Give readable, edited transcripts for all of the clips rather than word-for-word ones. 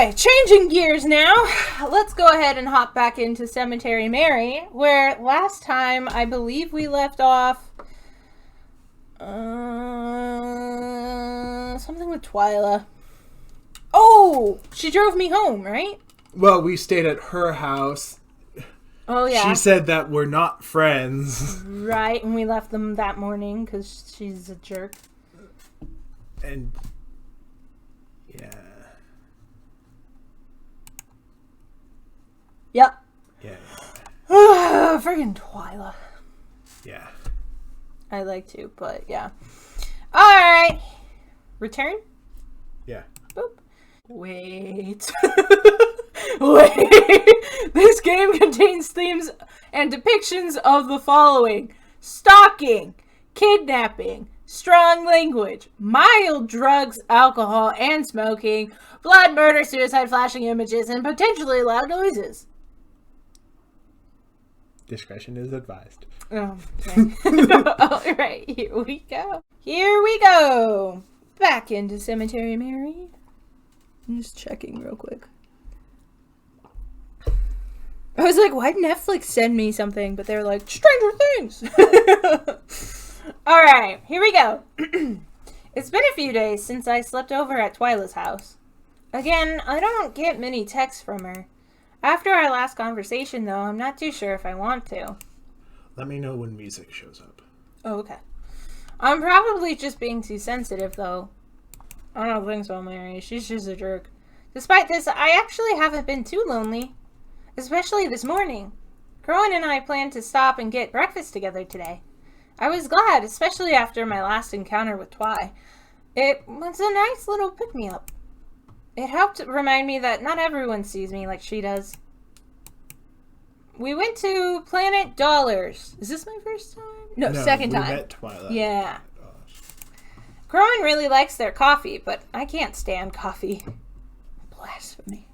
Anyway, changing gears now. Let's go ahead and hop back into Cemetery Mary, where last time I believe we left off something with Twyla. Oh, she drove me home, right? Well, we stayed at her house. Oh, yeah. She said that we're not friends. Right, and we left them that morning because she's a jerk. And, yeah. Yep. Yeah. Friggin' Twyla. Yeah. I like to, but yeah. Alright. Return? Yeah. Boop. Wait. Wait. This game contains themes and depictions of the following: stalking, kidnapping, strong language, mild drugs, alcohol, and smoking, blood, murder, suicide, flashing images, and potentially loud noises. Discretion is advised. Oh, okay. All right, here we go. Here we go. Back into Cemetery Mary. I'm just checking real quick. I was like, why'd Netflix send me something? But they're like, Stranger Things. All right, here we go. It's been a few days since I slept over at Twyla's house. Again, I don't get many texts from her. After our last conversation, though, I'm not too sure if I want to. Let me know when music shows up. Oh, okay. I'm probably just being too sensitive, though. I don't think so, Mary. She's just a jerk. Despite this, I actually haven't been too lonely. Especially this morning. Crowan and I planned to stop and get breakfast together today. I was glad, especially after my last encounter with Twy. It was a nice little pick-me-up. It helped remind me that not everyone sees me like she does. We went to Planet Dollars. Is this my first time? No, second time. We met Twyla. Yeah. Crowan really likes their coffee, but I can't stand coffee. Blasphemy.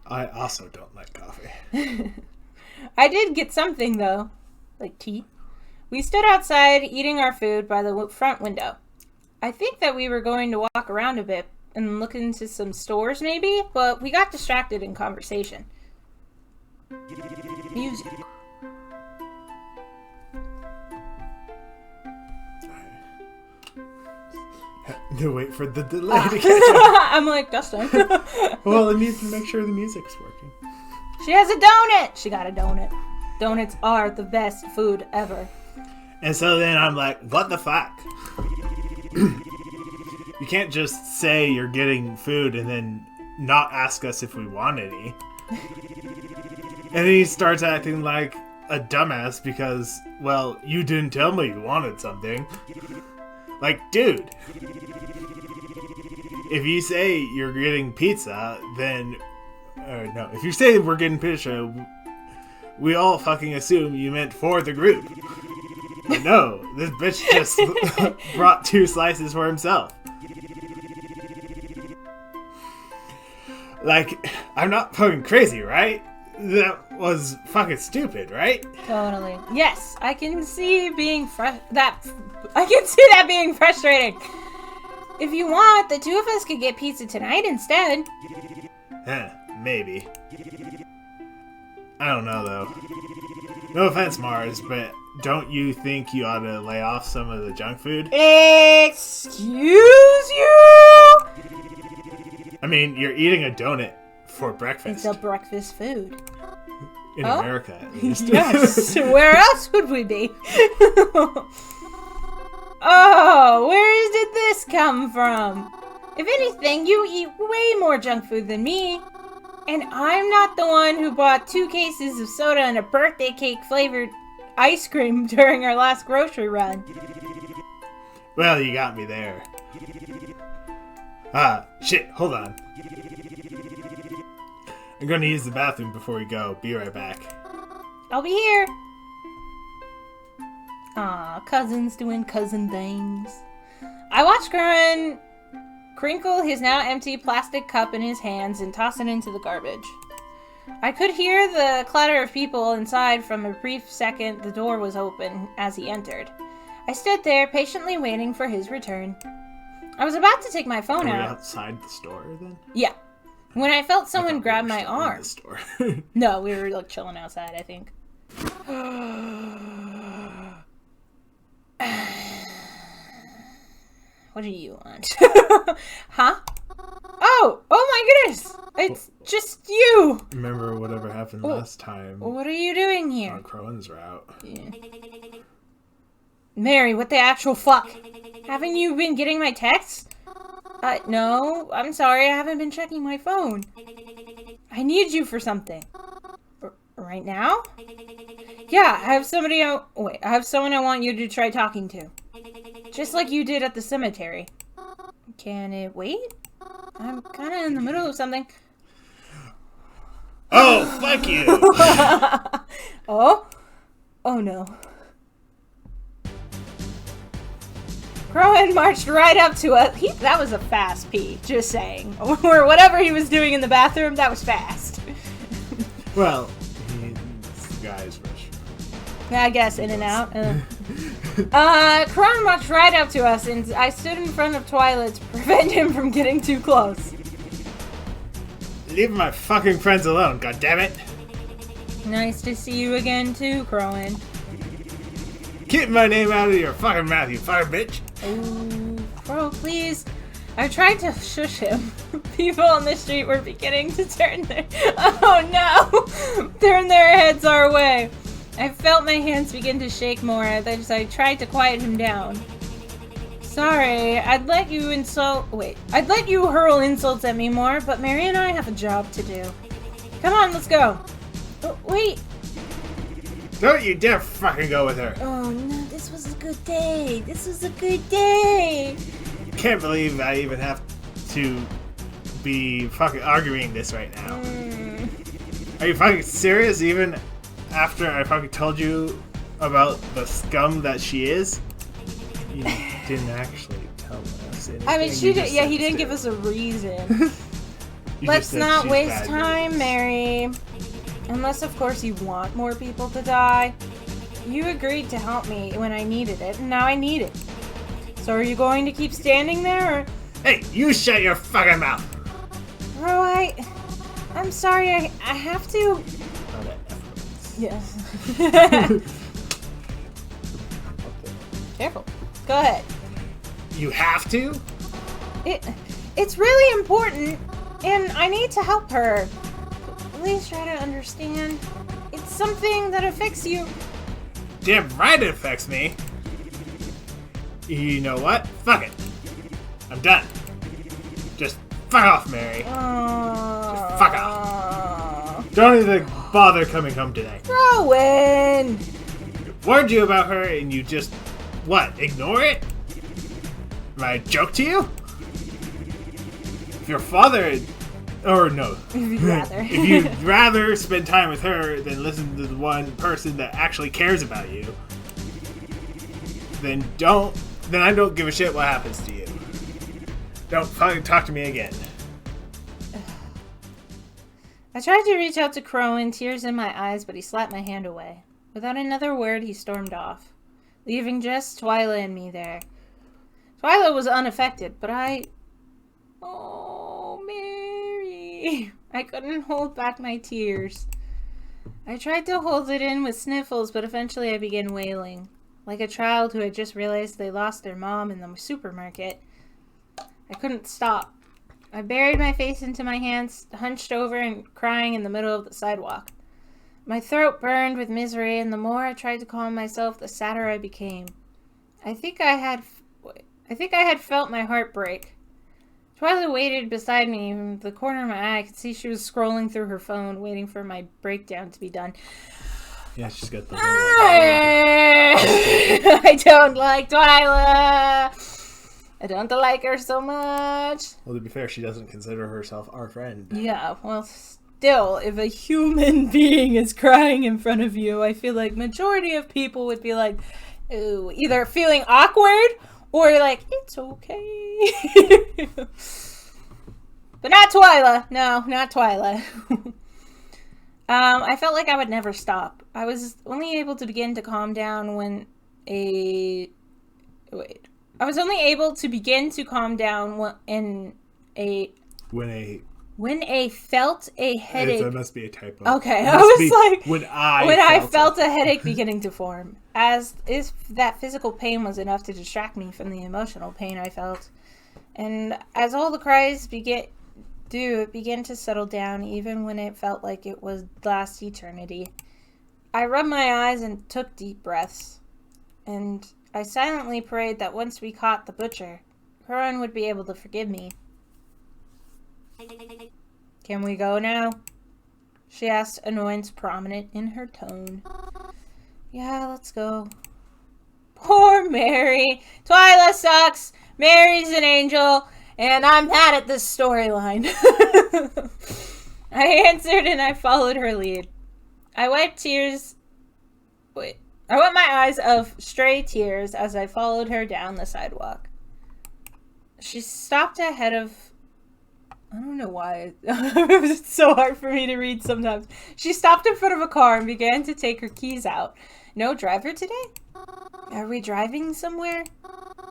I also don't like coffee. I did get something, though. Like tea. We stood outside eating our food by the front window. I think that we were going to walk around a bit and look into some stores, maybe, but we got distracted in conversation. Music. To wait for the delay to catch up. I'm like, Dustin. Well, it needs to make sure the music's working. She has a donut! She got a donut. Donuts are the best food ever. And so then I'm like, what the fuck? You can't just say you're getting food and then not ask us if we want any. And then he starts acting like a dumbass because, well, you didn't tell me you wanted something. Like, dude, if you say you're getting pizza, then, no, if you say we're getting pizza, we all fucking assume you meant for the group. But no, this bitch just brought 2 slices for himself. Like, I'm not fucking crazy, right? That was fucking stupid, right? Totally. Yes, I can see being I can see that being frustrating. If you want, the 2 of us could get pizza tonight instead. Maybe. I don't know, though. No offense, Mars, but don't you think you ought to lay off some of the junk food? Excuse you? I mean, you're eating a donut for breakfast. It's a breakfast food. In America, at least. Yes. Where else would we be? Oh, where did this come from? If anything, you eat way more junk food than me. And I'm not the one who bought 2 cases of soda and a birthday cake flavored ice cream during our last grocery run. Well, you got me there. Shit, hold on. I'm gonna use the bathroom before we go. Be right back. I'll be here. Aw, cousins doing cousin things. I watched Curran crinkle his now empty plastic cup in his hands and toss it into the garbage. I could hear the clatter of people inside. From a brief second, the door was open as he entered. I stood there, patiently waiting for his return. I was about to take my phone Are we out. outside the store, then? Yeah. When I felt I someone thought grab we were my still in arm. the store. No, we were like chilling outside, I think. What do you want? Huh? Oh my goodness! It's just you! Remember whatever happened last time What are you doing here? on Crowan's route. Yeah. Mary, what the actual fuck? Haven't you been getting my texts? No, I'm sorry, I haven't been checking my phone. I need you for something. Right now? Yeah, I have somebody I have someone I want you to try talking to. Just like you did at the cemetery. Can it wait? I'm kind of in the middle of something. Oh, fuck you! Oh? Oh no. Crowan marched right up to us. That was a fast pee, just saying. Or whatever he was doing in the bathroom, that was fast. Well, it's the guy's restroom. I guess, in and out. Crowan marched right up to us, and I stood in front of Twyla to prevent him from getting too close. Leave my fucking friends alone, goddammit! Nice to see you again, too, Crowan. Keep my name out of your fucking mouth, you fucking bitch! Oh, Crow, please. I tried to shush him. People on the street were beginning to turn their heads our way. I felt my hands begin to shake more as I tried to quiet him down. Sorry, I'd let you hurl insults at me more, but Mary and I have a job to do. Come on, let's go. Oh, wait. Don't you dare fucking go with her! Oh no, this was a good day. This was a good day. Can't believe I even have to be fucking arguing this right now. Are you fucking serious? Even after I fucking told you about the scum that she is? You didn't actually tell us anything. I mean, he didn't give us a reason. Let's not waste time, Mary. Unless, of course, you want more people to die. You agreed to help me when I needed it, and now I need it. So are you going to keep standing there, or... Hey, you shut your fucking mouth! Bro, I'm sorry, I have to... Oh, that F-words. Yes. Careful. Go ahead. You have to? It's really important, and I need to help her. Please try to understand. It's something that affects you. Damn right it affects me. You know what? Fuck it. I'm done. Just fuck off, Mary. Just fuck off. Don't even bother coming home today. Rowan! Warned you about her and you just, what, ignore it? Am I a joke to you? If your father... Or no. If you'd rather. If you'd rather spend time with her than listen to the one person that actually cares about you, then I don't give a shit what happens to you. Don't fucking talk to me again. I tried to reach out to Crowan, tears in my eyes, but he slapped my hand away. Without another word, he stormed off, leaving just Twyla and me there. Twyla was unaffected, but Oh, Mary. I couldn't hold back my tears. I tried to hold it in with sniffles, but eventually I began wailing, like a child who had just realized they lost their mom in the supermarket. I couldn't stop. I buried my face into my hands, hunched over and crying in the middle of the sidewalk. My throat burned with misery, and the more I tried to calm myself, the sadder I became. I think I had felt my heart break. Twyla waited beside me. From the corner of my eye, I could see she was scrolling through her phone, waiting for my breakdown to be done. Yeah, she's got the I don't like Twyla. I don't like her so much. Well, to be fair, she doesn't consider herself our friend. Yeah, well, still, if a human being is crying in front of you, I feel like majority of people would be like, ooh, either feeling awkward or like, it's okay. But not Twyla. No, not Twyla. I felt like I would never stop. I was only able to begin to calm down when a When I felt a headache... That must be a typo. Okay, I was like... When I felt a headache beginning to form. As if that physical pain was enough to distract me from the emotional pain I felt. And as all the cries it began to settle down, even when it felt like it was last eternity. I rubbed my eyes and took deep breaths. And I silently prayed that once we caught the butcher, Corin would be able to forgive me. Can we go now? She asked, annoyance prominent in her tone. Yeah, let's go. Poor Mary. Twyla sucks. Mary's an angel. And I'm mad at this storyline. I answered and I followed her lead. I wiped my eyes of stray tears as I followed her down the sidewalk. She stopped ahead of... I don't know why. It's so hard for me to read sometimes. She stopped in front of a car and began to take her keys out. No driver today? Are we driving somewhere?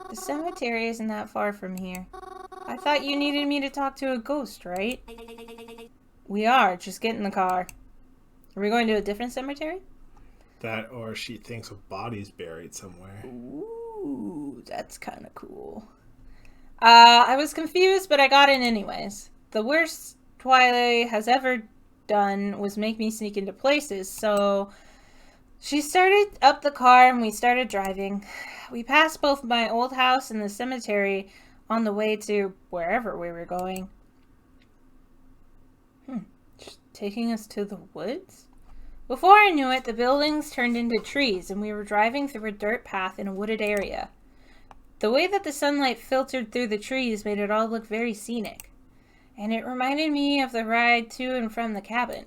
The cemetery isn't that far from here. I thought you needed me to talk to a ghost, right? We are. Just get in the car. Are we going to a different cemetery? That or she thinks a body's buried somewhere. Ooh, that's kind of cool. I was confused, but I got in anyways. The worst Twyla has ever done was make me sneak into places, so she started up the car and we started driving. We passed both my old house and the cemetery on the way to wherever we were going. Just taking us to the woods? Before I knew it, the buildings turned into trees and we were driving through a dirt path in a wooded area. The way that the sunlight filtered through the trees made it all look very scenic. And it reminded me of the ride to and from the cabin.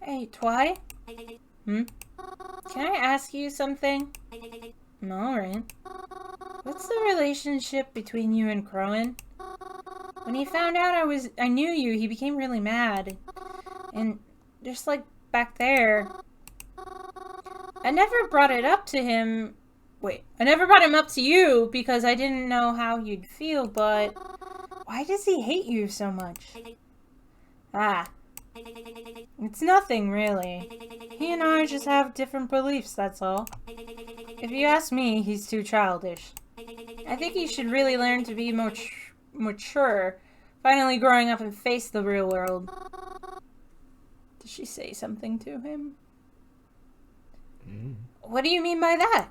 Hey, Twy? Can I ask you something? Alright. What's the relationship between you and Crowan? When he found out I knew you, he became really mad. And just like back there, I never brought it up to him. I never brought him up to you because I didn't know how you'd feel, but why does he hate you so much? It's nothing, really. He and I just have different beliefs, that's all. If you ask me, he's too childish. I think he should really learn to be more mature, finally growing up and face the real world. Did she say something to him? What do you mean by that?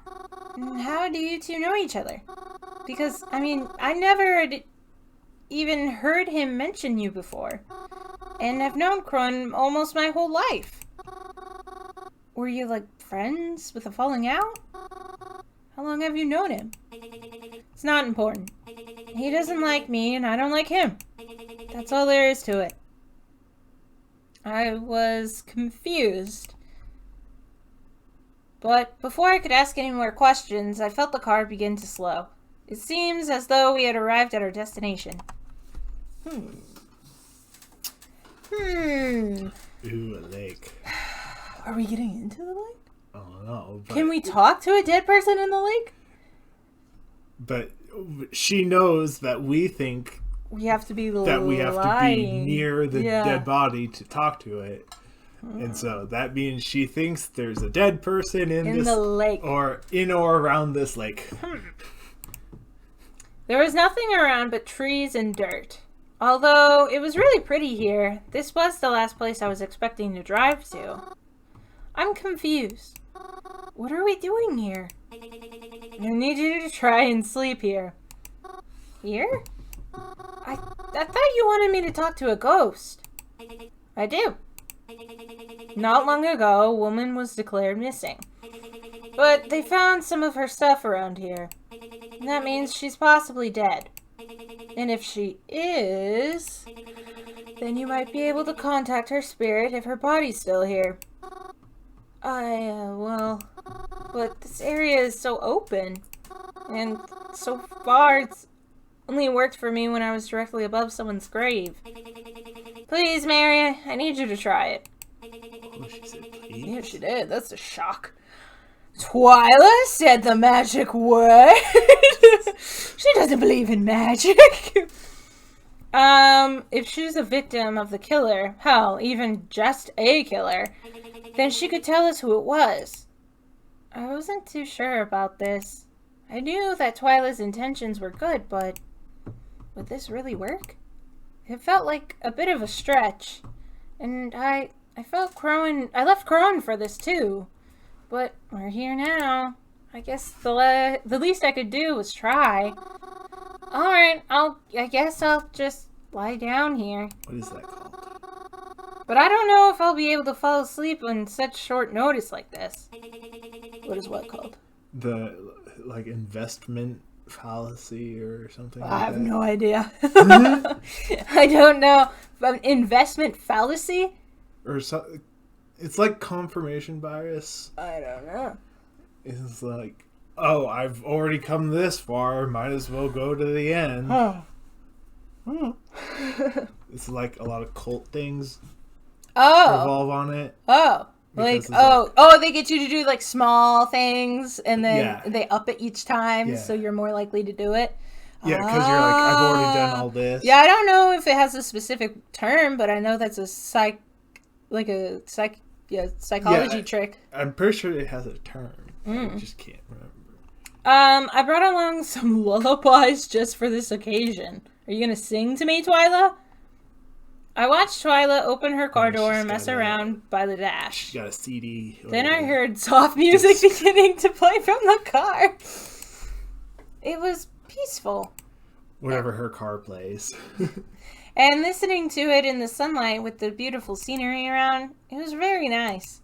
How do you two know each other? Because, I mean, I never even heard him mention you before. And I've known Crowan almost my whole life. Were you, like, friends with a falling out? How long have you known him? It's not important. He doesn't like me, and I don't like him. That's all there is to it. I was confused. But before I could ask any more questions, I felt the car begin to slow. It seems as though we had arrived at our destination. Ooh, a lake. Are we getting into the lake? I don't know. Can we talk to a dead person in the lake? But she knows that we think we have to be near the dead body to talk to it. And so that means she thinks there's a dead person in the lake. Or in or around this lake. There was nothing around but trees and dirt. Although it was really pretty here, this was the last place I was expecting to drive to. I'm confused. What are we doing here? I need you to try and sleep here. Here? I thought you wanted me to talk to a ghost. I do. Not long ago, a woman was declared missing. But they found some of her stuff around here. And that means she's possibly dead. And if she is, then you might be able to contact her spirit if her body's still here. Well, but this area is so open. And so far, it's only worked for me when I was directly above someone's grave. Please, Mary, I need you to try it. Oh, she said, please? Yeah, she did. That's a shock. Twyla said the magic word. She doesn't believe in magic. If she's a victim of the killer, hell, even just a killer, then she could tell us who it was. I wasn't too sure about this. I knew that Twyla's intentions were good, but would this really work? It felt like a bit of a stretch, and I left Crone for this too. But we're here now. I guess the least I could do was try. Alright, I guess I'll just lie down here. What is that called? But I don't know if I'll be able to fall asleep on such short notice like this. What is what called? The, investment fallacy or something like I have that? no idea. I don't know. Investment fallacy? Or so, it's like confirmation bias. I don't know. It's like, oh, I've already come this far, might as well go to the end. It's like a lot of cult things revolve on it. They get you to do like small things and then they up it each time so you're more likely to do it. Yeah, because you're like, I've already done all this. Yeah, I don't know if it has a specific term, but I know that's a psychology trick. I'm pretty sure it has a term. I just can't remember. I brought along some lullabies just for this occasion. Are you gonna sing to me, Twyla? I watched Twyla open her car door and mess around by the dash. She got a CD. Then I heard soft music beginning to play from the car. It was peaceful. Whatever her car plays. And listening to it in the sunlight with the beautiful scenery around, it was very nice.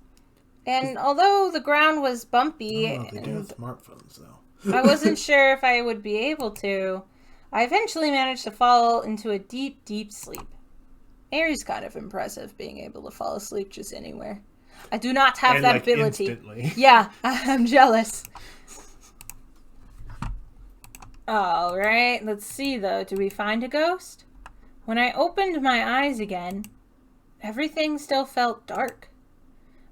And although the ground was bumpy, they do have smartphones though. I wasn't sure if I would be able to, I eventually managed to fall into a deep, deep sleep. Aries kind of impressive, being able to fall asleep just anywhere. I do not have that ability. Instantly. Yeah, I'm jealous. Alright, let's see though. Do we find a ghost? When I opened my eyes again, everything still felt dark.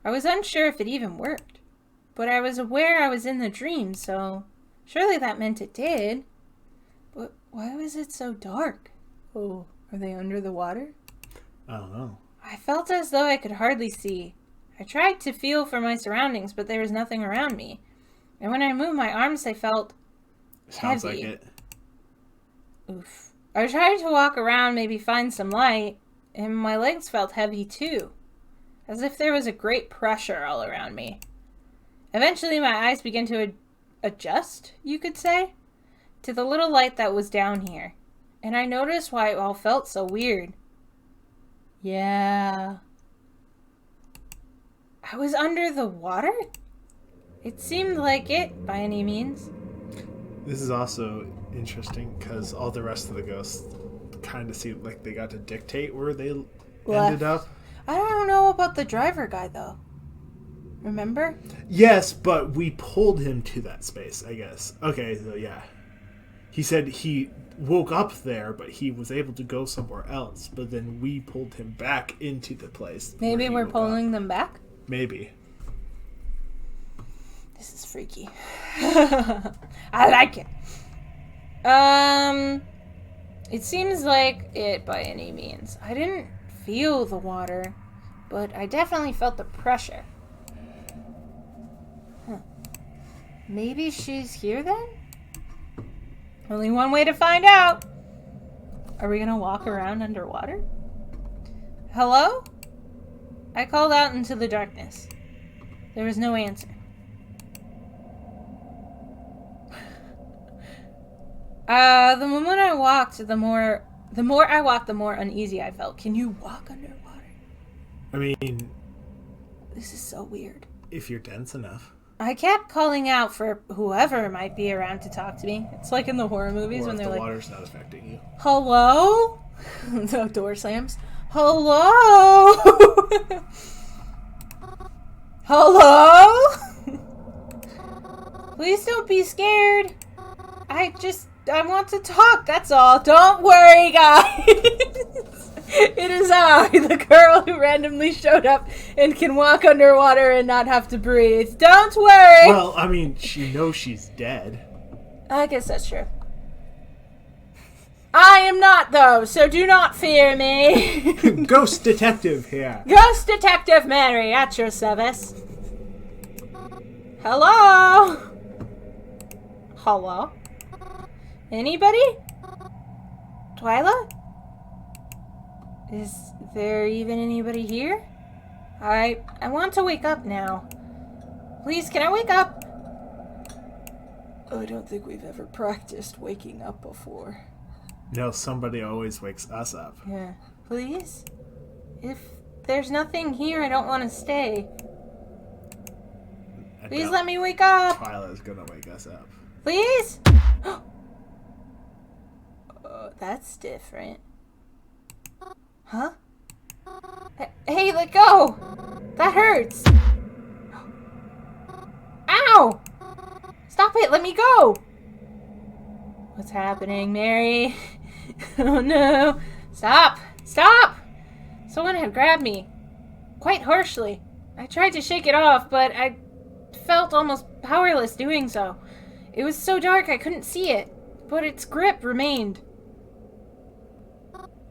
I was unsure if it even worked, but I was aware I was in the dream, so surely that meant it did. But why was it so dark? Oh, are they under the water? I don't know. I felt as though I could hardly see. I tried to feel for my surroundings, but there was nothing around me. And when I moved my arms, they felt Sounds heavy. like it. Oof. I tried to walk around, maybe find some light, and my legs felt heavy too, as if there was a great pressure all around me. Eventually, my eyes began to adjust, you could say, to the little light that was down here, and I noticed why it all felt so weird. Yeah. I was under the water? It seemed like it, by any means. This is also interesting because all the rest of the ghosts kind of seem like they got to dictate where they ended up. I don't know about the driver guy, though. Remember? Yes, but we pulled him to that space, I guess. Okay, so yeah. He said he woke up there, but he was able to go somewhere else. But then we pulled him back into the place. Maybe we're pulling them back? Maybe. This is freaky. I like it. It seems like it by any means. I didn't feel the water, but I definitely felt the pressure. Maybe she's here then? Only one way to find out. Are we gonna walk around underwater? Hello? I called out into the darkness. There was no answer. The moment I walked, the more I walked, the more uneasy I felt. Can you walk underwater? I mean, this is so weird. If you're dense enough. I kept calling out for whoever might be around to talk to me. It's like in the horror movies when they're like, the water's not affecting you. Hello? No door slams. Hello? Hello? Please don't be scared. I want to talk, that's all. Don't worry, guys. It is I, the girl who randomly showed up and can walk underwater and not have to breathe. Don't worry. Well, I mean, she knows she's dead. I guess that's true. I am not, though, so do not fear me. Ghost detective here. Ghost Detective Mary, at your service. Hello? Hello? Anybody? Twyla? Is there even anybody here? I want to wake up now. Please, can I wake up? I don't think we've ever practiced waking up before. No, somebody always wakes us up. Yeah. Please? If there's nothing here, I don't want to stay. Please let me wake up. Twyla's gonna wake us up. Please? That's different. Huh? Hey, let go! That hurts! Ow! Stop it! Let me go! What's happening, Mary? Oh no! Stop! Stop! Someone had grabbed me. Quite harshly. I tried to shake it off, but I felt almost powerless doing so. It was so dark I couldn't see it, but its grip remained.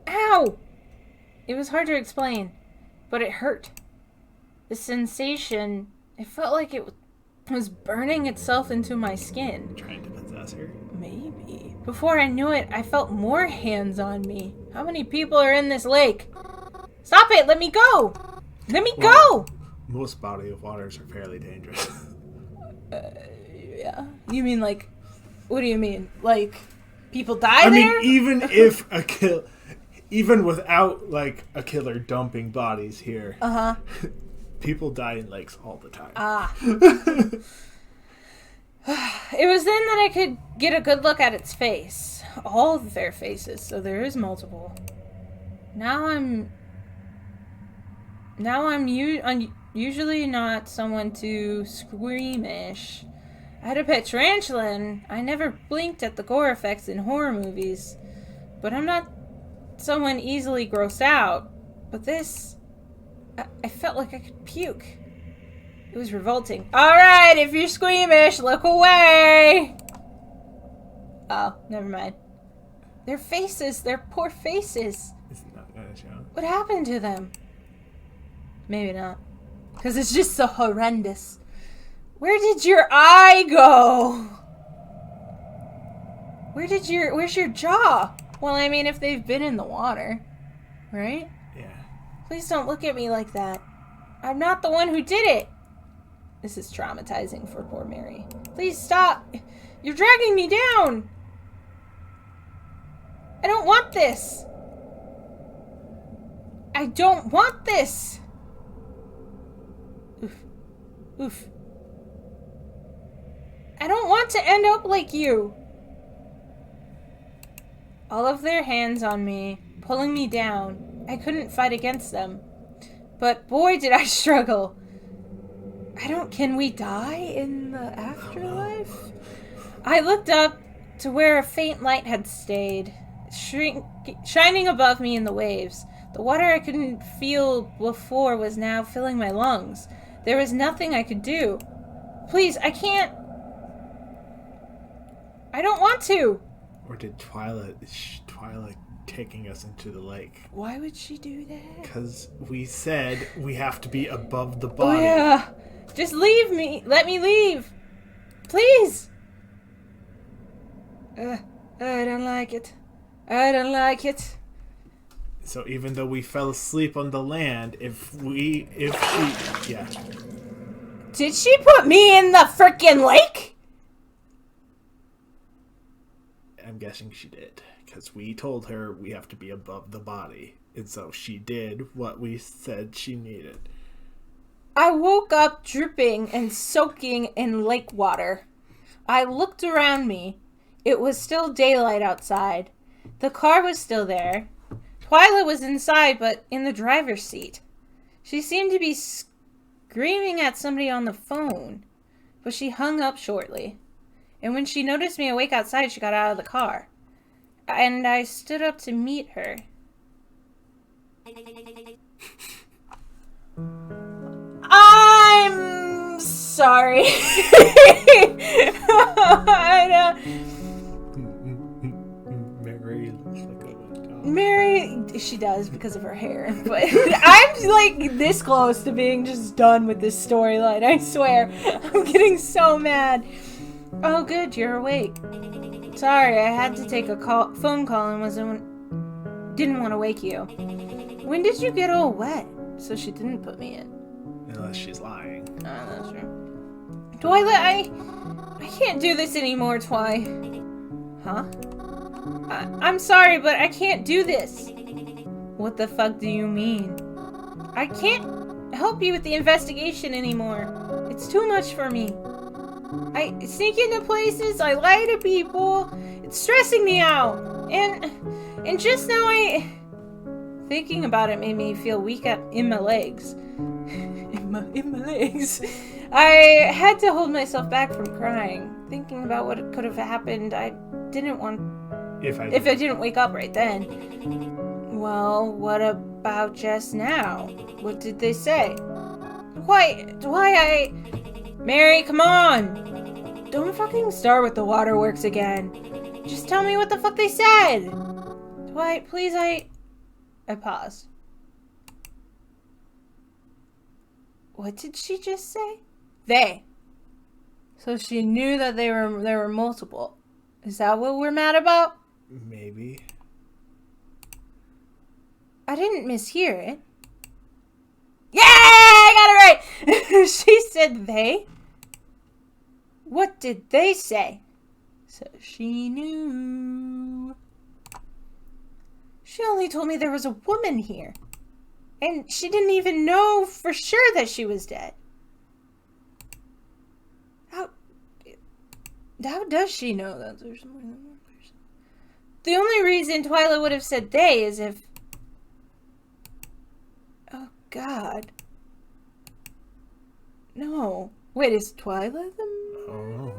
Ow! It was hard to explain, but it hurt. The sensation, it felt like it was burning itself into my skin. Trying to possess her? Maybe. Before I knew it, I felt more hands on me. How many people are in this lake? Stop it! Let me go! Let me go! Most body of waters are fairly dangerous. Yeah. You mean like, what do you mean? Like, people die I there? mean, even without like a killer dumping bodies here, people die in lakes all the time. It was then that I could get a good look at its face. All of their faces, so there is multiple. Now I'm usually not someone too squeamish. I had a pet tarantula and I never blinked at the gore effects in horror movies. But I'm not someone easily grossed out. But this, I felt like I could puke. It was revolting. Alright, if you're squeamish, look away! Oh, never mind. Their faces, their poor faces. It's not gonna show. What happened to them? Maybe not. Because it's just so horrendous. Where did your eye go? Where's your jaw? Well, I mean, if they've been in the water, right? Yeah. Please don't look at me like that. I'm not the one who did it. This is traumatizing for poor Mary. Please stop. You're dragging me down. I don't want this. I don't want this. Oof. Oof. I don't want to end up like you. All of their hands on me, pulling me down. I couldn't fight against them. But boy, did I struggle. Can we die in the afterlife? I looked up to where a faint light had stayed, shining above me in the waves. The water I couldn't feel before was now filling my lungs. There was nothing I could do. Please, I can't. I don't want to. Or did Twyla taking us into the lake? Why would she do that? Because we said we have to be above the Oh body. yeah. Just leave me. Let me leave. Please. I don't like it. I don't like it. So even though we fell asleep on the land, yeah. Did she put me in the frickin' lake? I'm guessing she did. Because we told her we have to be above the body. And so she did what we said she needed. I woke up dripping and soaking in lake water. I looked around me. It was still daylight outside. The car was still there. Twyla was inside, but in the driver's seat. She seemed to be screaming at somebody on the phone, but she hung up shortly. And when she noticed me awake outside, she got out of the car. And I stood up to meet her. I'm sorry. Mary she does because of her hair, but I'm like this close to being just done with this storyline, I swear. I'm getting so mad. Oh good, you're awake. Sorry, I had to take a phone call and didn't want to wake you. When did you get all wet? So she didn't put me in. Unless she's lying. Oh, that's true. Twyla, I can't do this anymore, Twy. Huh? I'm sorry, but I can't do this. What the fuck do you mean? I can't help you with the investigation anymore. It's too much for me. I sneak into places, I lie to people. It's stressing me out. And just now thinking about it made me feel weak in my legs. in my legs. I had to hold myself back from crying. Thinking about what could have happened, I didn't want... If I didn't wake up right then. Well, what about just now? What did they say? Mary, come on! Don't fucking start with the waterworks again. Just tell me what the fuck they said! Dwight, please, I paused. What did she just say? They. So she knew that there were multiple. Is that what we're mad about? Maybe. I didn't mishear it. Yeah, I got it right! She said they. What did they say? So she knew. She only told me there was a woman here. And she didn't even know for sure that she was dead. How does she know that there's more than one person? The only reason Twyla would have said they is if... Oh, God. No. Wait, is Twyla the... Oh.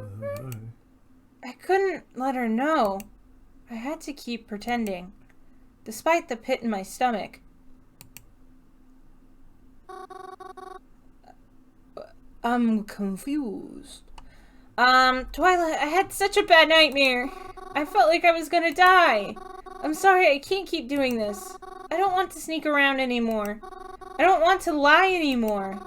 I couldn't let her know. I had to keep pretending. Despite the pit in my stomach. I'm confused. Twyla, I had such a bad nightmare. I felt like I was gonna die. I'm sorry, I can't keep doing this. I don't want to sneak around anymore. I don't want to lie anymore.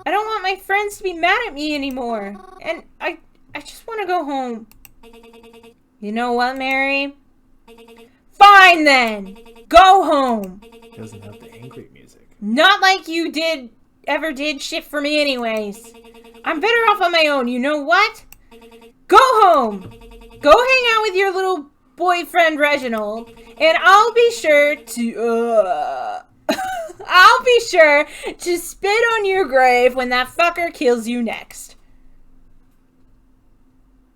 I don't want my friends to be mad at me anymore. And I just want to go home. You know what, Mary? Fine then! Go home! Doesn't have the angry music. Not like you ever did shit for me anyways. I'm better off on my own, you know what? Go home! Go hang out with your little boyfriend Reginald, and I'll be sure to, I'll be sure to spit on your grave when that fucker kills you next.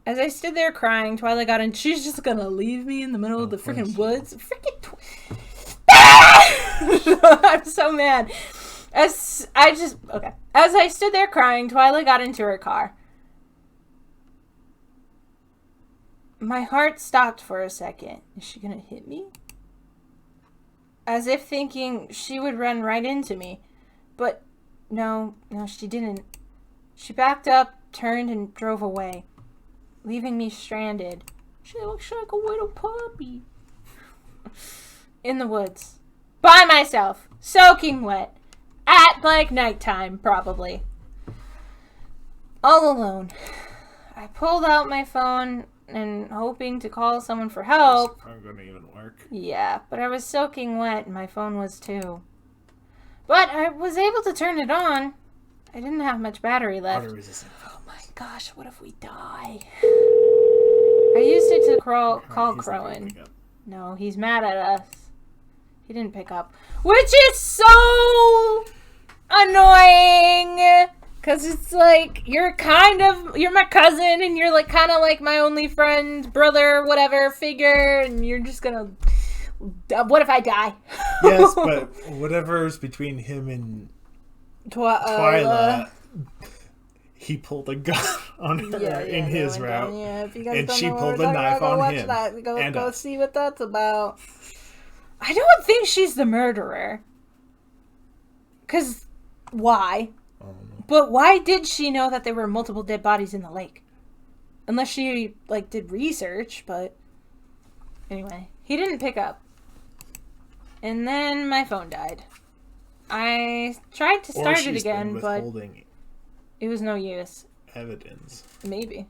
As I stood there crying, Twyla got in. She's just gonna leave me in the middle of the freaking woods. I'm so mad. As I stood there crying, Twyla got into her car. My heart stopped for a second. Is she gonna hit me? As if thinking she would run right into me. But no, she didn't. She backed up, turned, and drove away, leaving me stranded. She looks like a little puppy. In the woods. By myself. Soaking wet. At, like, nighttime, probably. All alone. I pulled out my phone and hoping to call someone for help. That's probably gonna even work. Yeah, but I was soaking wet and my phone was too. But I was able to turn it on. I didn't have much battery left. Water resistant. Oh my gosh, what if we die? I used it to call Crowan. No, he's mad at us. He didn't pick up. Which is so annoying! Because it's like, you're my cousin, and you're like kind of like my only friend, brother, whatever, figure, and you're just gonna... What if I die? Yes, but whatever's between him and Twyla, he pulled a gun on her in his route, if you guys and don't she know pulled what a knife go on watch him. That. Go us. see what that's about. I don't think she's the murderer. Because why? But why did she know that there were multiple dead bodies in the lake? Unless she, did research, but... Anyway, he didn't pick up. And then my phone died. I tried to Or start she's it again, been but withholding it was no use. evidence. Maybe.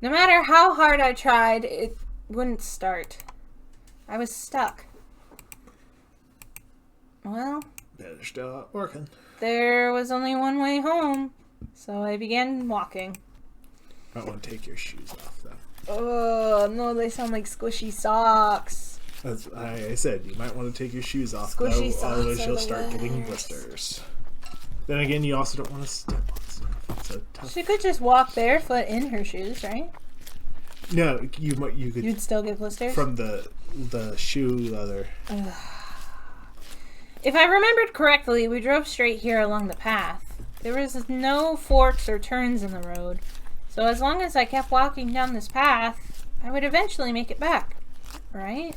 No matter how hard I tried, it wouldn't start. I was stuck. Well, Better start working. there was only one way home, so I began walking. Might want to take your shoes off, though. Oh, no, they sound like squishy socks. That's I said. You might want to take your shoes off, Squishy though, socks otherwise are you'll the start getting worst. blisters. Then again, you also don't want to step on stuff. It's a tough. She could just walk barefoot in her shoes, right? No, you could You'd still get blisters? from the shoe leather. If I remembered correctly, we drove straight here along the path. There was no forks or turns in the road, so as long as I kept walking down this path, I would eventually make it back, right?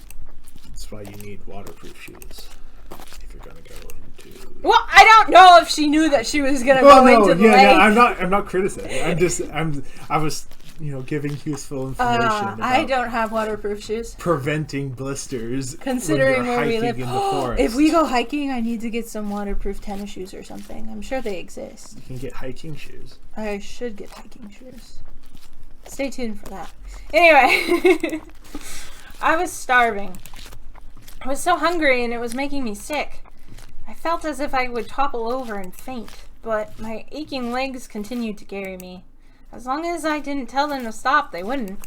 That's why you need waterproof shoes if you're gonna go into. Well, I don't know if she knew that she was gonna go into the lake. I'm not criticizing. I was, giving useful information about I don't have waterproof shoes. preventing blisters. Considering when you're where we hiking live, in the forest. if we go hiking, I need to get some waterproof tennis shoes or something. I'm sure they exist. You can get hiking shoes. I should get hiking shoes. Stay tuned for that. Anyway, I was starving. I was so hungry and it was making me sick. I felt as if I would topple over and faint, but my aching legs continued to carry me. As long as I didn't tell them to stop, they wouldn't.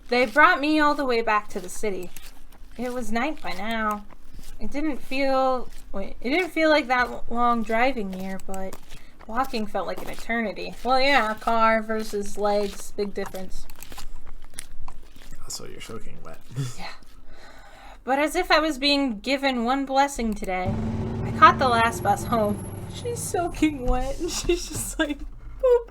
They brought me all the way back to the city. It was night by now. It didn't feel like that long driving here, but walking felt like an eternity. Well, yeah, car versus legs, big difference. Also, you're soaking wet. Yeah. But as if I was being given one blessing today, I caught the last bus home. She's soaking wet and she's just like, boop.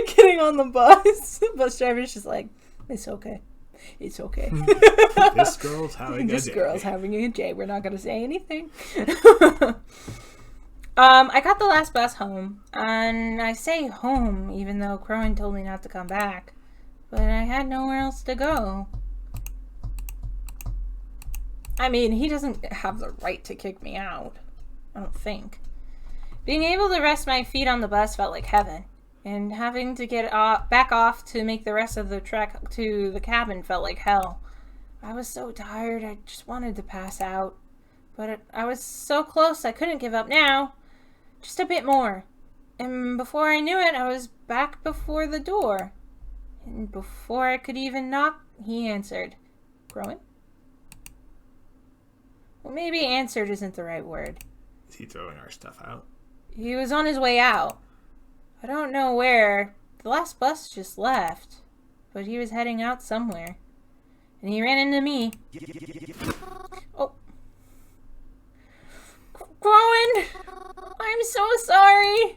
Getting on the bus. The bus driver's just like, it's okay. It's okay. This girl's having a day. This girl's having a day. We're not going to say anything. I got the last bus home. And I say home, even though Crowan told me not to come back. But I had nowhere else to go. I mean, he doesn't have the right to kick me out. I don't think. Being able to rest my feet on the bus felt like heaven. And having to get back off to make the rest of the trek to the cabin felt like hell. I was so tired, I just wanted to pass out. But I was so close, I couldn't give up now. Just a bit more. And before I knew it, I was back before the door. And before I could even knock, he answered. Crowan? Well, maybe answered isn't the right word. Is he throwing our stuff out? He was on his way out. I don't know where. The last bus just left. But he was heading out somewhere. And he ran into me. Oh. Crowan! I'm so sorry.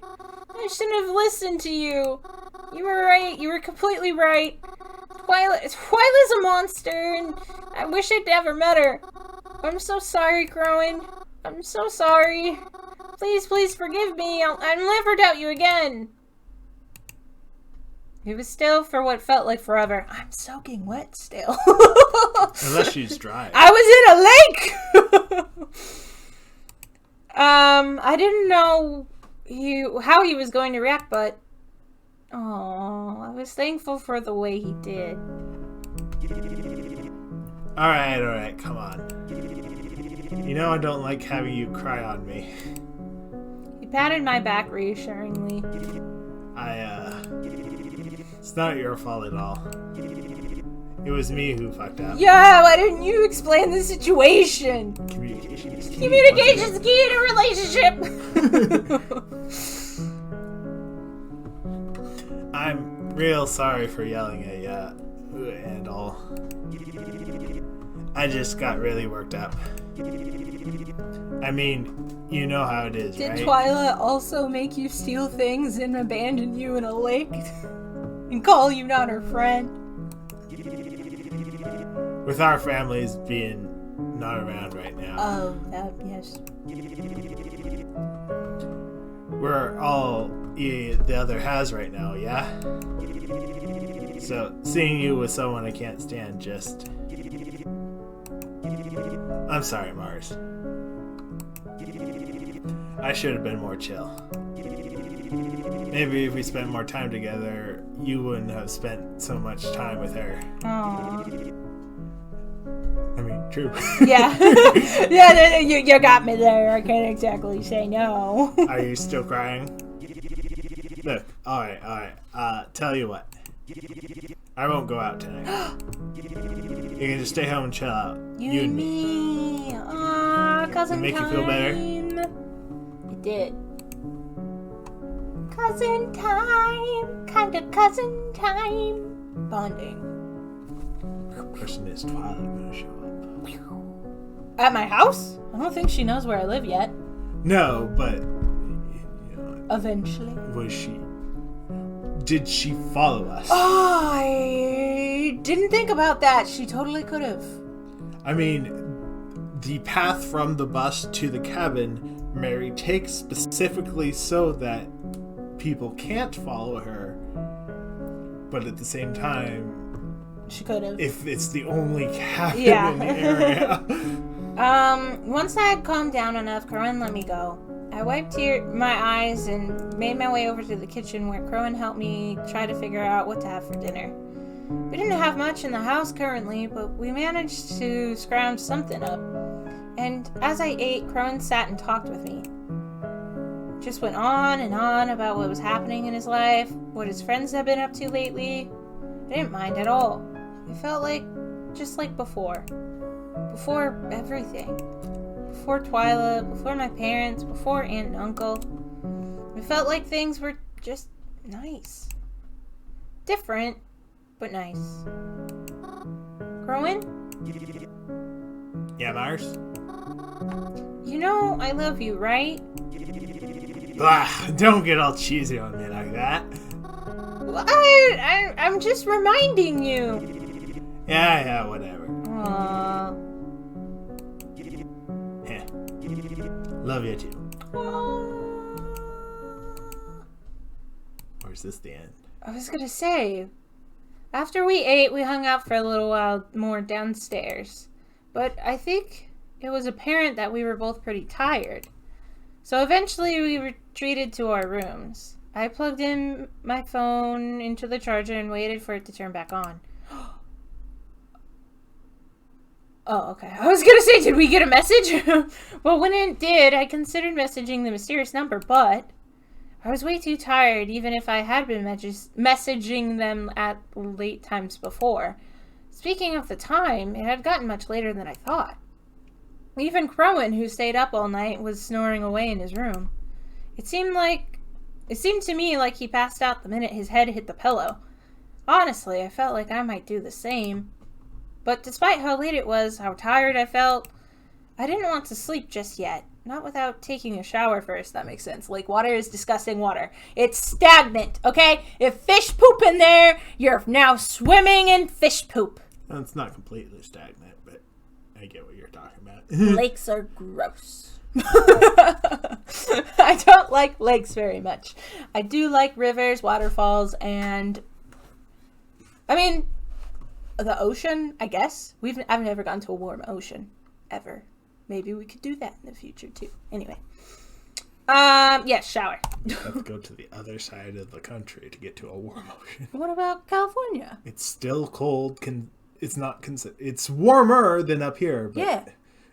I shouldn't have listened to you. You were right. You were completely right. Twyla's a monster, and I wish I'd never met her. I'm so sorry, Crowan. I'm so sorry. Please, please forgive me. I'll never doubt you again. It was still for what felt like forever. I'm soaking wet still. Unless she's dry. I was in a lake! I didn't know how he was going to react, but I was thankful for the way he did. Alright, come on. You know I don't like having you cry on me. He patted my back reassuringly. It's not your fault at all. It was me who fucked up. Yeah, why didn't you explain the situation? Communication is key. Communication's key in a relationship! I'm real sorry for yelling at you and all. I just got really worked up. I mean, you know how it is, right? Did Twyla also make you steal things and abandon you in a lake? And call you not her friend? With our families being not around right now. Oh, yes. We're all the other has right now, yeah? So, seeing you with someone I can't stand just I'm sorry, Mars. I should have been more chill. Maybe if we spent more time together, you wouldn't have spent so much time with her. Aww. I mean, true. Yeah. Yeah, you got me there. I can't exactly say no. Are you still crying? Look, alright. Tell you what. I won't go out tonight. You can just stay home and chill out. You and me. Aw, cousin Make time. you feel better? It did. Cousin time. Kinda cousin time. Bonding. The question is, Twyla gonna show up? At my house? I don't think she knows where I live yet. No, but... Eventually. Did she follow us? I didn't think about that. She totally could have. I mean, the path from the bus to the cabin, Mary takes specifically so that people can't follow her, but at the same time, she could have. if it's the only cabin Yeah. in the area. Once I had calmed down enough, Corinne let me go. I wiped my eyes and made my way over to the kitchen where Corinne helped me try to figure out what to have for dinner. We didn't have much in the house currently, but we managed to scrounge something up. And as I ate, Corinne sat and talked with me. Just went on and on about what was happening in his life, what his friends had been up to lately. I didn't mind at all. It felt like just like before. Before everything. Before Twyla, before my parents, before Aunt and Uncle. It felt like things were just nice. Different, but nice. Growing? Yeah, Mars? You know I love you, right? Don't get all cheesy on me like that. Well, I'm just reminding you. Yeah, whatever. Aww. Heh. Love you too. Or is this the end? I was gonna say, after we ate, we hung out for a little while more downstairs. But I think it was apparent that we were both pretty tired. So eventually we retreated to our rooms. I plugged in my phone into the charger and waited for it to turn back on. Oh, okay. I was gonna say, did we get a message? Well, when it did, I considered messaging the mysterious number, but I was way too tired, even if I had been messaging them at late times before. Speaking of the time, it had gotten much later than I thought. Even Crowan, who stayed up all night, was snoring away in his room. It seemed to me like he passed out the minute his head hit the pillow. Honestly, I felt like I might do the same. But despite how late it was, how tired I felt, I didn't want to sleep just yet. Not without taking a shower first, that makes sense. Lake water is disgusting water. It's stagnant, okay? If fish poop in there, you're now swimming in fish poop. Well, it's not completely stagnant, but I get what you're talking about. Lakes are gross. I don't like lakes very much. I do like rivers, waterfalls, and... I mean, the ocean, I guess. I've never gone to a warm ocean. Ever. Maybe we could do that in the future, too. Anyway. Yes, shower. Let's go to the other side of the country to get to a warm ocean. What about California? It's still cold. It's warmer than up here, but Yeah.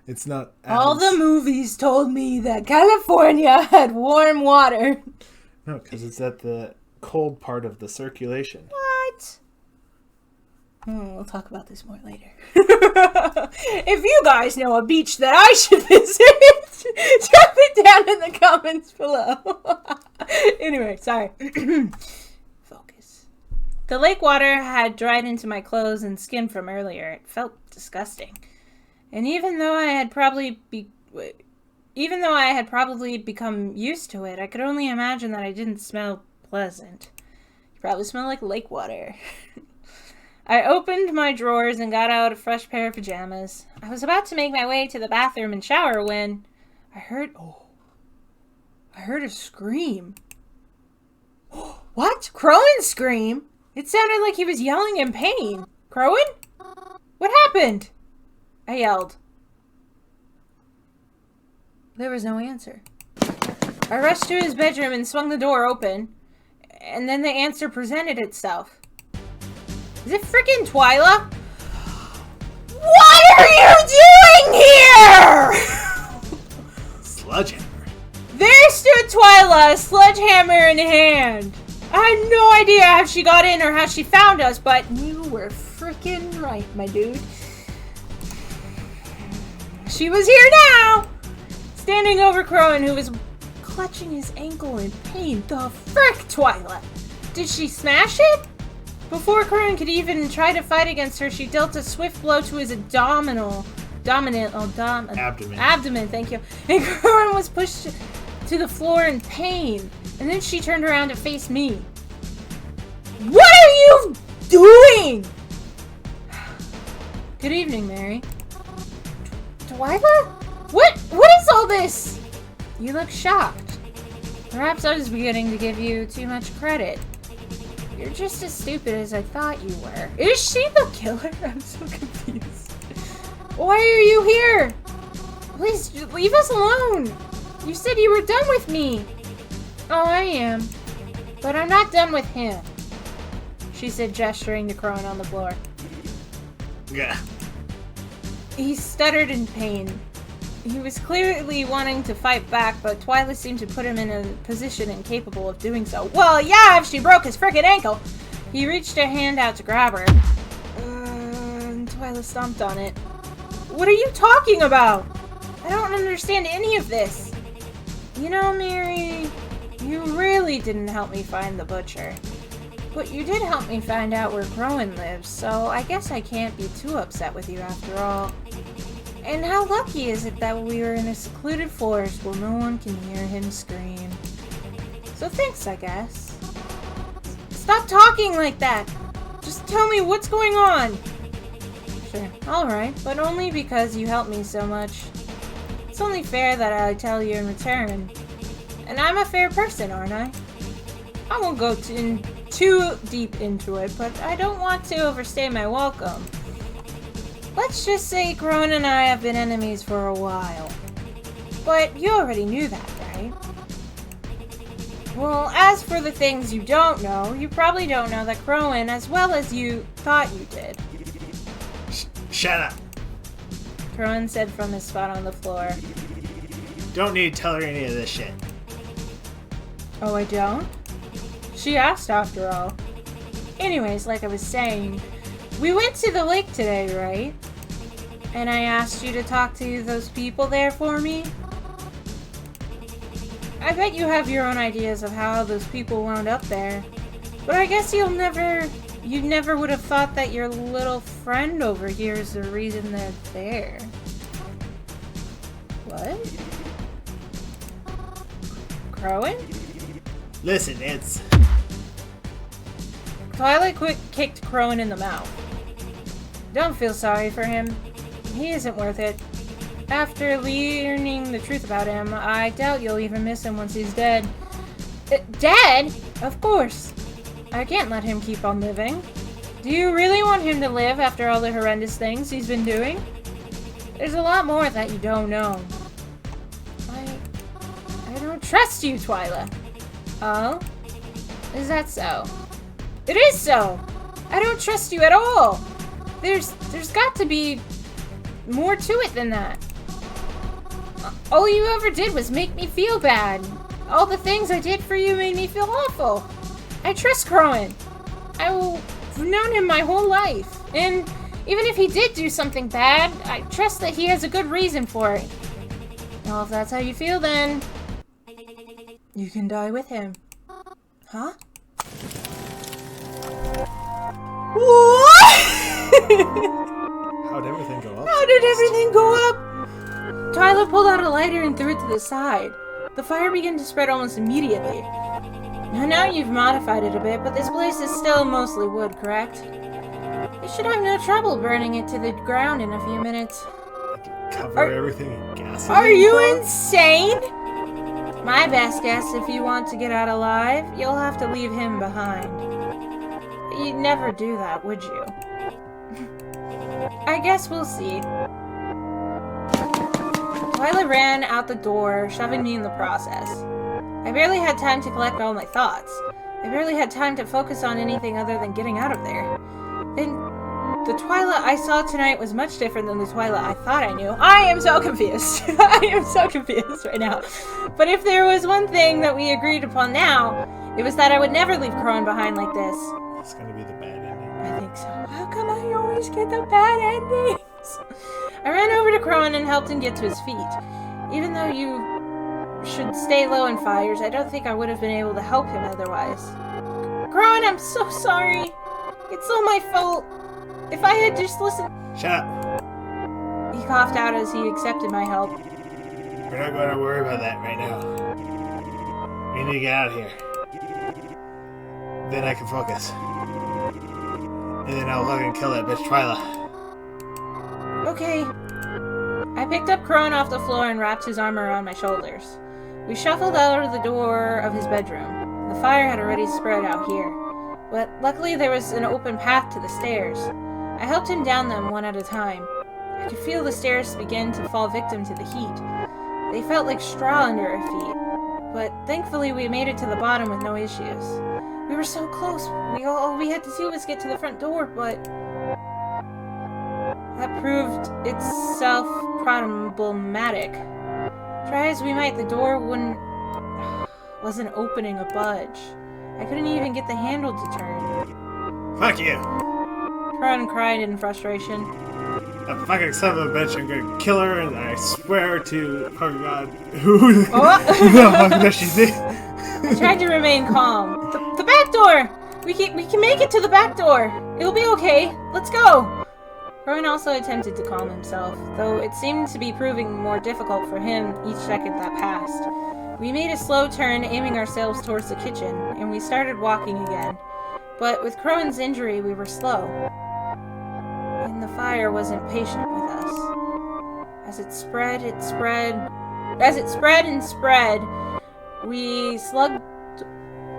it's not All the movies told me that California had warm water. No, because it's at the cold part of the circulation. What? We'll talk about this more later. If you guys know a beach that I should visit, drop it down in the comments below. Anyway, sorry. Focus. The lake water had dried into my clothes and skin from earlier. It felt disgusting. And even though I had probably become used to it, I could only imagine that I didn't smell pleasant. You probably smell like lake water. I opened my drawers and got out a fresh pair of pajamas. I was about to make my way to the bathroom and shower when I heard a scream. What? Crowan scream? It sounded like he was yelling in pain. Crowan? What happened? I yelled. There was no answer. I rushed to his bedroom and swung the door open, and then the answer presented itself. Is it freaking Twyla? What are you doing here? Sledgehammer. There stood Twyla, a sledgehammer in hand. I had no idea how she got in or how she found us, but you were freaking right, my dude. She was here now, standing over Crowan, who was clutching his ankle in pain. The frick, Twyla! Did she smash it? Before Crowan could even try to fight against her, she dealt a swift blow to his abdomen, thank you. And Crowan was pushed to the floor in pain. And then she turned around to face me. What are you doing? Good evening, Mary. Twyla? What is all this? You look shocked. Perhaps I was beginning to give you too much credit. You're just as stupid as I thought you were. Is she the killer? I'm so confused. Why are you here? Please, leave us alone. You said you were done with me. Oh, I am. But I'm not done with him. She said, gesturing to Crowan on the floor. Yeah. He stuttered in pain. He was clearly wanting to fight back, but Twyla seemed to put him in a position incapable of doing so. Well, yeah, if she broke his frickin' ankle! He reached a hand out to grab her. And Twyla stomped on it. What are you talking about? I don't understand any of this. You know, Mary, you really didn't help me find the butcher. But you did help me find out where Crowan lives, so I guess I can't be too upset with you after all. And how lucky is it that we were in a secluded forest where no one can hear him scream? So thanks, I guess. Stop talking like that! Just tell me what's going on! Sure, alright, but only because you helped me so much. It's only fair that I tell you in return. And I'm a fair person, aren't I? I won't go too deep into it, but I don't want to overstay my welcome. Let's just say Crowan and I have been enemies for a while. But you already knew that, right? Well, as for the things you don't know, you probably don't know that Crowan as well as you thought you did. Shut up. Crowan said from his spot on the floor. Don't need to tell her any of this shit. Oh, I don't? She asked after all. Anyways, like I was saying, we went to the lake today, right? And I asked you to talk to those people there for me? I bet you have your own ideas of how those people wound up there. But I guess you never would have thought that your little friend over here is the reason they're there. What? Crowan? Listen, it's... Twyla kicked Crowan in the mouth. Don't feel sorry for him. He isn't worth it. After learning the truth about him, I doubt you'll even miss him once he's dead. Dead? Of course. I can't let him keep on living. Do you really want him to live after all the horrendous things he's been doing? There's a lot more that you don't know. I don't trust you, Twyla. Oh? Is that so? It is so! I don't trust you at all! There's got to be more to it than that. All you ever did was make me feel bad. All the things I did for you made me feel awful. I trust Crowan. I've known him my whole life. And even if he did do something bad, I trust that he has a good reason for it. Well, if that's how you feel, then you can die with him. Huh? What? How'd everything go up? How did everything go up? Twyla pulled out a lighter and threw it to the side. The fire began to spread almost immediately. Now you've modified it a bit, but this place is still mostly wood, correct? You should have no trouble burning it to the ground in a few minutes. Cover everything in gasoline? Are you insane? My best guess, if you want to get out alive, you'll have to leave him behind. You'd never do that, would you? I guess we'll see. Twyla ran out the door, shoving me in the process. I barely had time to collect all my thoughts. I barely had time to focus on anything other than getting out of there. Then, the Twyla I saw tonight was much different than the Twyla I thought I knew. I am so confused. I am so confused right now. But if there was one thing that we agreed upon now, it was that I would never leave Crone behind like this. It's gonna be the bad ending. I think so. How come I always get the bad endings? I ran over to Crone and helped him get to his feet. Even though you should stay low in fires, I don't think I would have been able to help him otherwise. Crone, I'm so sorry. It's all my fault. If I had just listened... Shut up. He coughed out as he accepted my help. We're not going to worry about that right now. We need to get out of here. Then I can focus. And then I'll fucking kill that bitch Twyla. Okay. I picked up Crone off the floor and wrapped his arm around my shoulders. We shuffled out of the door of his bedroom. The fire had already spread out here, but luckily there was an open path to the stairs. I helped him down them one at a time. I could feel the stairs begin to fall victim to the heat. They felt like straw under our feet, but thankfully we made it to the bottom with no issues. We were so close. All we had to do was get to the front door, but that proved itself problematic. Try as we might, the door wasn't opening a budge. I couldn't even get the handle to turn. Fuck you! Crone cried in frustration. That fucking son of a bitch, I'm gonna kill her, and I swear to, oh god, who the fuck does she think? I tried to remain calm. The back door! We can make it to the back door! It'll be okay. Let's go! Crone also attempted to calm himself, though it seemed to be proving more difficult for him each second that passed. We made a slow turn, aiming ourselves towards the kitchen, and we started walking again. But with Crone's injury, we were slow. And the fire wasn't patient with us. As it spread and spread, we slugged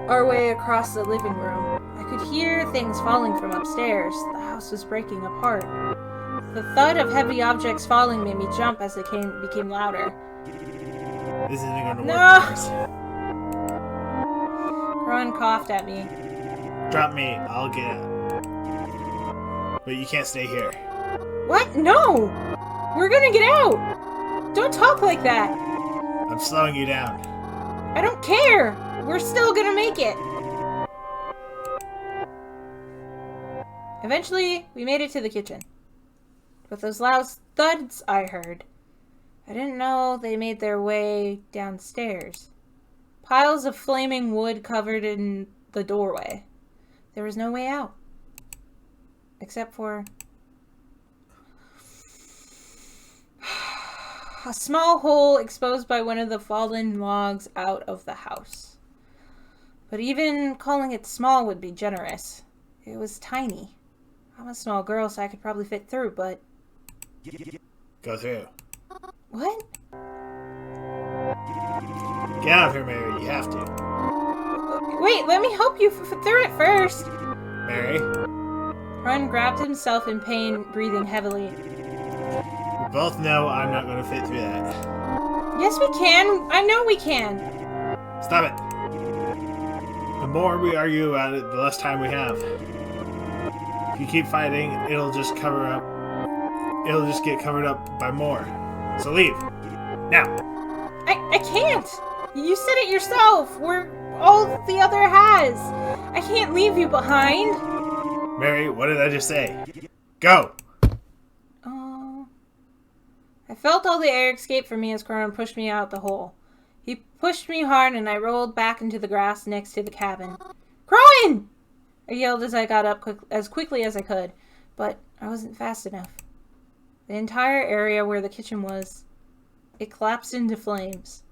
our way across the living room. I could hear things falling from upstairs. The house was breaking apart. The thud of heavy objects falling made me jump as it became louder. This isn't gonna work. No! Crone coughed at me. Drop me, I'll get out. But you can't stay here. What? No! We're gonna get out! Don't talk like that! I'm slowing you down. I don't care! We're still gonna make it! Eventually, we made it to the kitchen. With those loud thuds I heard, I didn't know they made their way downstairs. Piles of flaming wood covered in the doorway. There was no way out. Except for a small hole exposed by one of the fallen logs out of the house. But even calling it small would be generous. It was tiny. I'm a small girl, so I could probably fit through, but... Go through. What? Get out of here, Mary. You have to. Wait, let me help you through it first. Mary? Ron grabbed himself in pain, breathing heavily. We both know I'm not going to fit through that. Yes, we can. I know we can. Stop it. The more we argue about it, the less time we have. If you keep fighting, it'll just get covered up by more. So leave. Now. I can't. You said it yourself. We're all the other has. I can't leave you behind. Mary, what did I just say? Go! I felt all the air escape from me as Crone pushed me out the hole. He pushed me hard and I rolled back into the grass next to the cabin. Crone! I yelled as I got up as quickly as I could, but I wasn't fast enough. The entire area where the kitchen was, it collapsed into flames.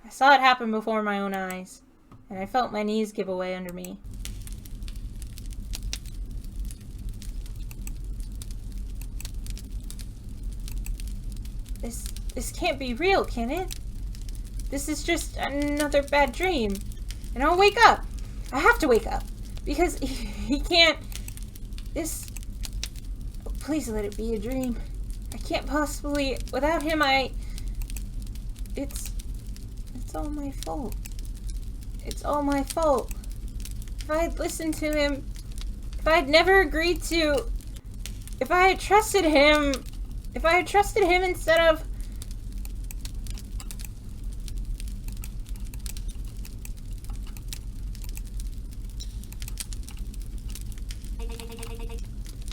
I saw it happen before my own eyes, and I felt my knees give away under me. This can't be real, can it? This is just another bad dream. And I'll wake up. I have to wake up. Because he can't... This... Oh, please let it be a dream. I can't possibly... Without him, It's all my fault. It's all my fault. If I had listened to him, if I had never agreed to, if I had trusted him instead of...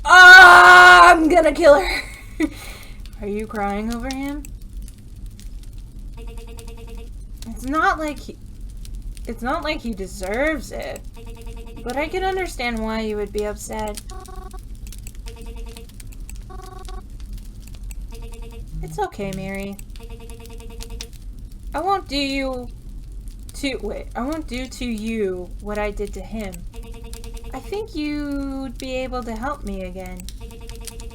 I'm gonna kill her. Are you crying over him? It's not like he deserves it. But I can understand why you would be upset. It's okay, Mary. I won't do to you what I did to him. I think you'd be able to help me again.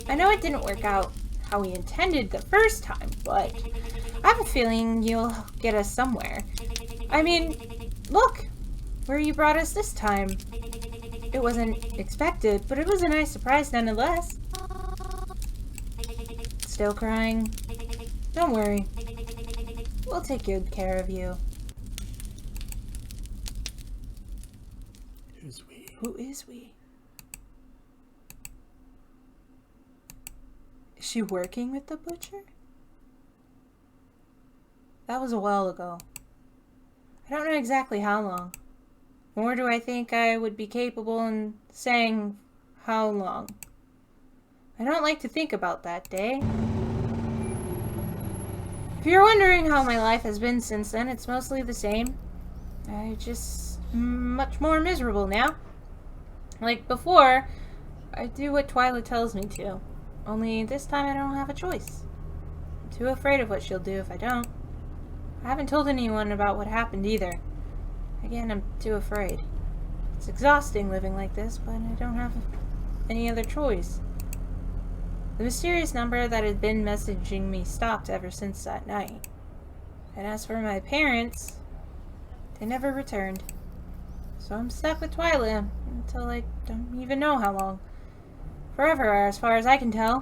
I know it didn't work out how we intended the first time, but I have a feeling you'll get us somewhere. I mean, look where you brought us this time. It wasn't expected, but it was a nice surprise nonetheless. Still crying? Don't worry. We'll take good care of you. Who's we? Who is we? Is she working with the butcher? That was a while ago. I don't know exactly how long. Nor do I think I would be capable in saying how long. I don't like to think about that day. If you're wondering how my life has been since then, it's mostly the same. I just much more miserable now. Like before, I do what Twyla tells me to. Only this time I don't have a choice. I'm too afraid of what she'll do if I don't. I haven't told anyone about what happened either. Again, I'm too afraid. It's exhausting living like this, but I don't have any other choice. The mysterious number that had been messaging me stopped ever since that night. And as for my parents, they never returned. So I'm stuck with Twyla until I don't even know how long. Forever, as far as I can tell.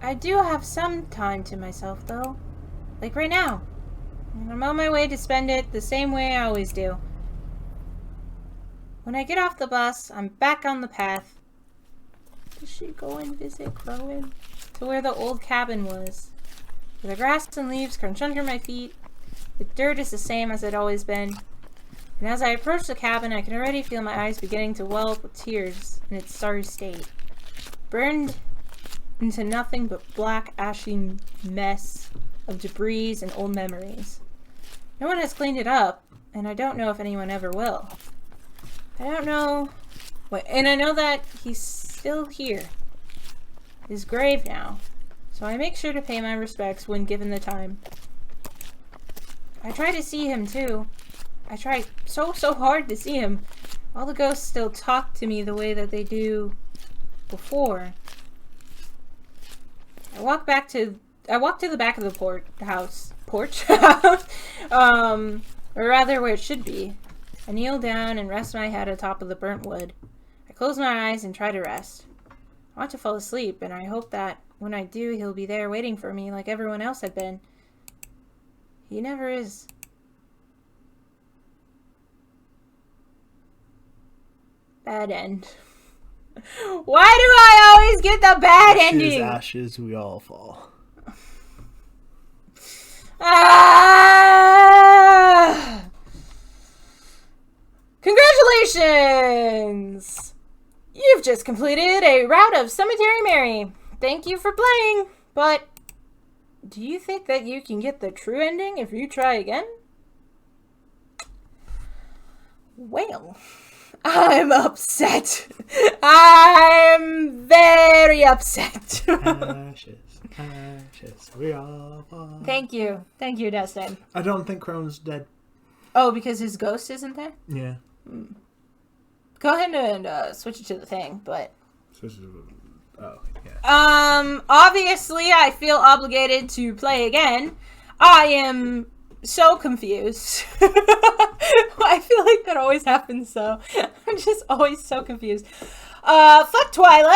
I do have some time to myself, though. Like right now. And I'm on my way to spend it the same way I always do. When I get off the bus, I'm back on the path. Does she go and visit Crowin? To where the old cabin was. Where the grass and leaves crunch under my feet. The dirt is the same as it always been. And as I approach the cabin, I can already feel my eyes beginning to well up with tears in its sorry state. Burned into nothing but black, ashy mess of debris and old memories. No one has cleaned it up, and I don't know if anyone ever will. I don't know... And I know that he's still here. His grave now. So I make sure to pay my respects when given the time. I try to see him, too. I try so hard to see him. All the ghosts still talk to me the way that they do before. I walk to the back of the porch, or rather where it should be. I kneel down and rest my head atop of the burnt wood. I close my eyes and try to rest. I want to fall asleep, and I hope that when I do, he'll be there waiting for me like everyone else had been. He never is. Bad end. Why do I always get the bad ending? Ashes, we all fall. Congratulations! You've just completed a route of Cemetery Mary. Thank you for playing, but do you think that you can get the true ending if you try again? Well, I'm upset. I'm very upset. Ashes, we all fall. Thank you, Dustin. I don't think Crone's dead. Oh, because his ghost isn't there? Yeah. Go ahead and switch it to the thing, but... Oh, yeah. Obviously I feel obligated to play again. I am so confused. I feel like that always happens, so I'm just always so confused. Fuck Twyla.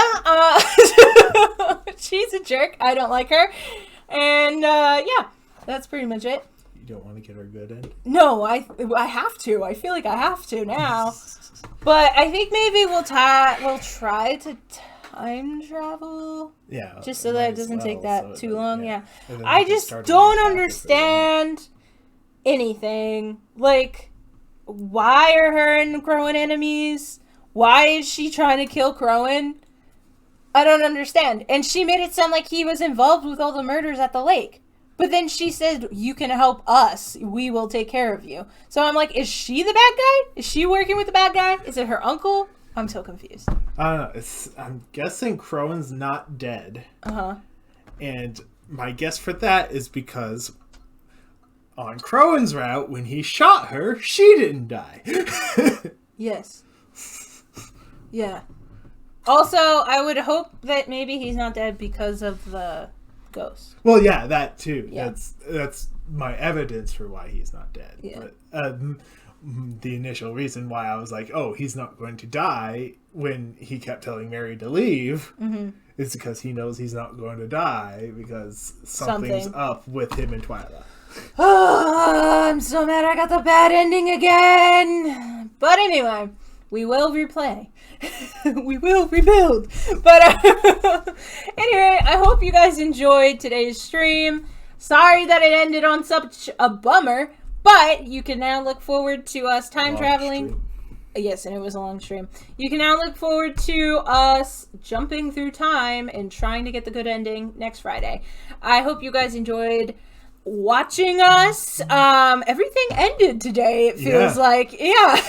She's a jerk. I don't like her. And, yeah, that's pretty much it. You don't want to get her good in? No, I have to. I feel like I have to now. But I think maybe we'll try to time travel. Yeah. Just so that it doesn't take that too long. Yeah. And then I we can just start don't a new chapter for them. understand anything. Like, why are her and Crowan enemies? Why is she trying to kill Crowan? I don't understand. And she made it sound like he was involved with all the murders at the lake. But then she said, you can help us. We will take care of you. So I'm like, is she the bad guy? Is she working with the bad guy? Is it her uncle? I'm so confused. I don't know. I'm guessing Crowan's not dead. Uh-huh. And my guess for that is because on Crowan's route, when he shot her, she didn't die. Yes. Yeah. Also, I would hope that maybe he's not dead because of the ghost. Well, yeah, that too. Yeah. That's my evidence for why he's not dead. Yeah. But the initial reason why I was like, oh, he's not going to die when he kept telling Mary to leave is because he knows he's not going to die because something's up with him and Twyla. Oh, I'm so mad I got the bad ending again. But anyway, we will replay. We will rebuild. But anyway, I hope you guys enjoyed today's stream. Sorry that it ended on such a bummer, but you can now look forward to us time traveling. Stream. Yes, and it was a long stream. You can now look forward to us jumping through time and trying to get the good ending next Friday. I hope you guys enjoyed watching us. Everything ended today, it feels like. Yeah.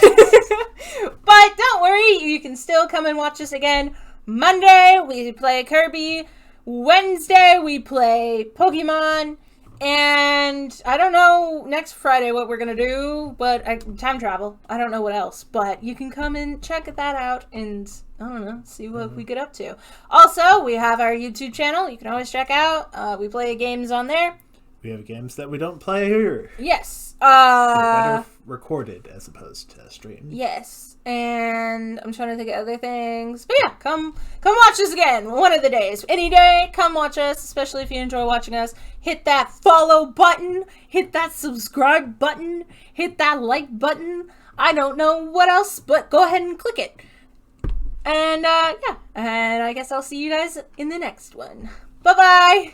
But don't worry, you can still come and watch us again. Monday, we play Kirby. Wednesday, we play Pokemon. And I don't know next Friday what we're going to do, but time travel. I don't know what else. But you can come and check that out and, I don't know, see what we get up to. Also, we have our YouTube channel. You can always check out. We play games on there. We have games that we don't play here. Yes. They're better recorded as opposed to streamed. Yes. And I'm trying to think of other things. But yeah, come watch us again one of the days. Any day, come watch us, especially if you enjoy watching us. Hit that follow button. Hit that subscribe button. Hit that like button. I don't know what else, but go ahead and click it. And yeah, and I guess I'll see you guys in the next one. Bye-bye.